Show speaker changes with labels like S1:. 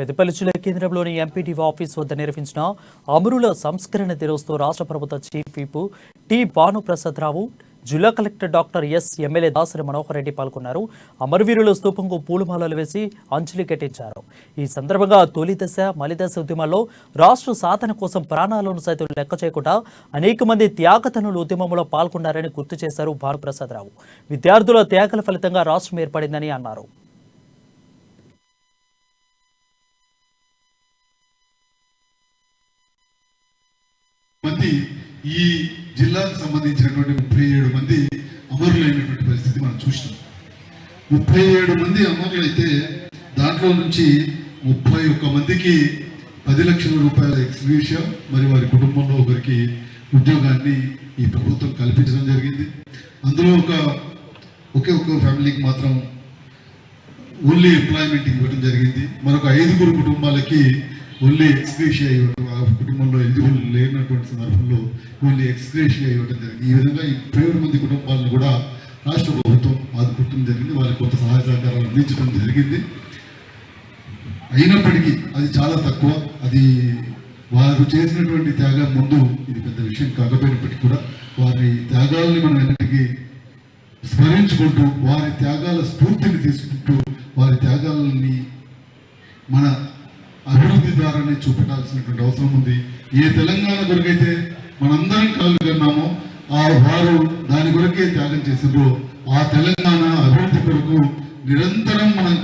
S1: పెద్దపల్లి జిల్లా కేంద్రంలోని ఎంపీటీవీ ఆఫీస్ వద్ద నిర్వహించిన అమరుల సంస్కరణ దినోత్సవం రాష్ట్ర ప్రభుత్వ చీఫ్ విప్ టి భానుప్రసాదరావు, జిల్లా collector doctor yes, MLA Dasari Manohar Reddy పాల్గొన్నారు. అమరవీరుల స్తూపంకు పూలమాలలు వేసి అంజలి ఘటించారు. ఈ సందర్భంగా తొలి దశ, మలి దశ ఉద్యమాల్లో రాష్ట్ర సాధన కోసం ప్రాణాలను సైతం లెక్క చేయకుండా అనేక మంది త్యాగతనులు ఉద్యమంలో పాల్గొన్నారని గుర్తు చేశారు భానుప్రసాదరావు. విద్యార్థుల త్యాగాల ఫలితంగా రాష్ట్రం ఏర్పడిందని అన్నారు.
S2: ఈ జిల్లాకు సంబంధించినటువంటి 37 మంది అమరులైనటువంటి పరిస్థితి మనం చూసినాం. 37 మంది అమరులైతే దాంట్లో నుంచి 31 మందికి 10 లక్షల రూపాయల ఎక్స్గ్రేషియా మరి వారి కుటుంబంలో ఒకరికి ఉద్యోగాన్ని ఈ ప్రభుత్వం కల్పించడం జరిగింది. అందులో ఒకే ఫ్యామిలీకి మాత్రం ఓన్లీ ఎంప్లాయ్మెంట్ ఇవ్వడం జరిగింది. మరొక 5 కుటుంబాలకి ఓన్లీ ఎక్స్గ్రేషియా ఇవ్వడం, ఆ కుటుంబంలో ఎలిజిబుల్ లేనటువంటి సందర్భంలో ఓన్లీ ఎక్స్గ్రేషియా ఇవ్వడం జరిగింది. ఈ విధంగా ఈ 37 మంది కుటుంబాలను కూడా రాష్ట్ర ప్రభుత్వం ఆదుకోవడం జరిగింది. వారికి కొంత సహాయ సహకారాలు అందించడం జరిగింది. అయినప్పటికీ అది చాలా తక్కువ. అది వారు చేసినటువంటి త్యాగం ముందు ఇది పెద్ద విషయం కాకపోయినప్పటికీ కూడా వారి త్యాగాలని మనం ఎన్నటికీ స్మరించుకుంటూ, వారి త్యాగాల స్ఫూర్తిని తీసుకుంటూ, వారి త్యాగాలని మన అభివృద్ధి ద్వారానే చూపెట్టాల్సినటువంటి అవసరం ఉంది. ఏ తెలంగాణ కొరకైతే మనందరం కాళ్ళు కన్నామో వారు దాని కొరకే త్యాగం చేసిండ్రో ఆ తెలంగాణ అభివృద్ధి కొరకు నిరంతరం మనం